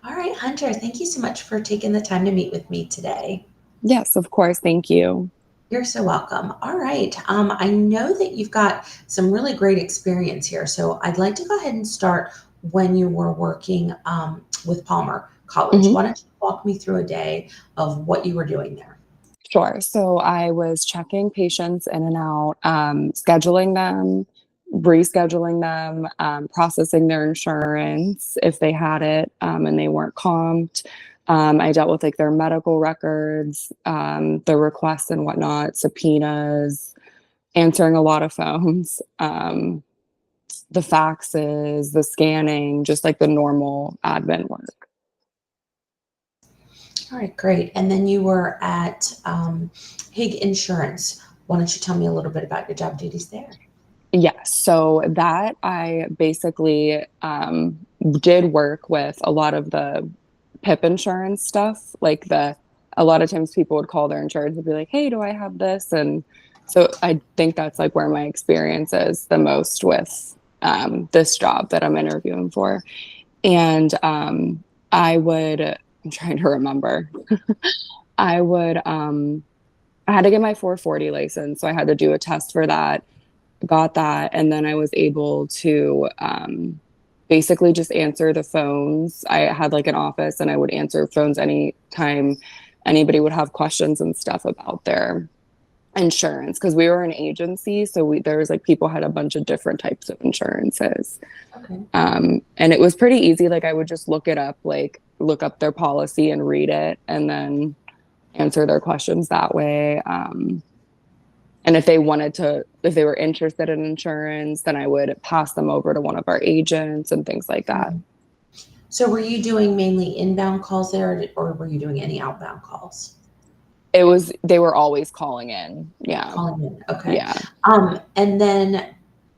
All right, Hunter, thank you so much for taking the time to meet with me today. Yes, of course. Thank you. You're so welcome. All right. I know that you've got some really great experience here. So I'd like to go ahead and start when you were working with Palmer College. hmm Why don't you walk me through a day of what you were doing there? Sure. So I was checking patients in and out, scheduling them, rescheduling them, processing their insurance if they had it and they weren't comped. I dealt with like their medical records, their requests and whatnot, subpoenas, answering a lot of phones, the faxes, the scanning, just like the normal admin work. All right, great. And then you were at Hig Insurance. Why don't you tell me a little bit about your job duties there? Yes. So that I basically did work with a lot of the PIP insurance stuff. A lot of times people would call their insurance and be like, hey, do I have this? And so I think that's like where my experience is the most with this job that I'm interviewing for. And I'm trying to remember, I would, I had to get my 440 license. So I had to do a test for that, got that, and then I was able to basically just answer the phones. I had like an office and I would answer phones anytime anybody would have questions and stuff about their insurance because we were an agency, so there was like people had a bunch of different types of insurances. Okay. And it was pretty easy. Like I would just look it up, like look up their policy and read it and then answer their questions that way. And if they were interested in insurance, then I would pass them over to one of our agents and things like that. Mhm. So were you doing mainly inbound calls there, or were you doing any outbound calls? They were always calling in. Yeah. Calling in. Okay. Yeah. And then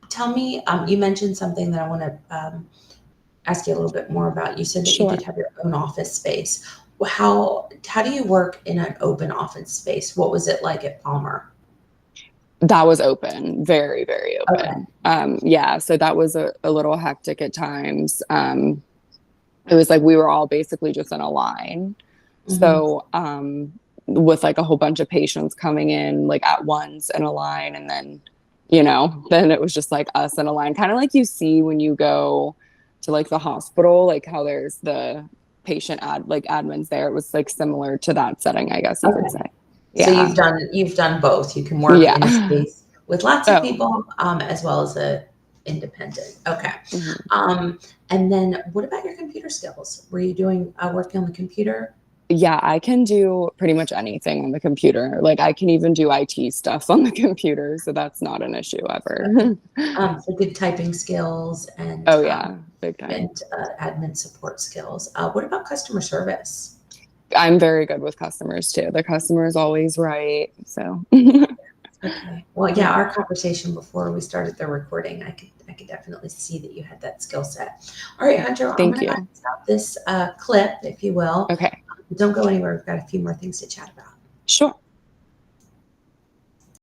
tell me, you mentioned something that I want to ask you a little bit more about. You said that you Sure. did have your own office space. How do you work in an open office space? What was it like at Palmer? That was open, very, very Okay. open. Yeah. So that was a little hectic at times. It was like we were all basically just in a line. Hmm. So, with like a whole bunch of patients coming in like at once in a line, and then, then it was just like us in a line, kind of like you see when you go to like the hospital, like how there's the like admins there. It was like similar to that setting, I guess you could say. Okay. So Yeah. you've done both. You can work in a Yeah. space with lots of Oh. people, as well as a independent. Okay. Mhm. Um, and then what about your computer skills? Were you doing working on the computer? Yeah, I can do pretty much anything on the computer. Like I can even do IT stuff on the computer, so that's not an issue Okay. ever. So good typing skills Oh yeah, big time. and admin support skills. What about customer service? I'm very good with customers too. The customer is always right. So Okay. Well, yeah, yeah, our conversation before we started the recording, I could definitely see that you had that skill set. All right, Hunter, I'm thank going to go ahead you. and stop this clip, if you will. Okay, Don't go anywhere. We've got a few more things to chat about. sure.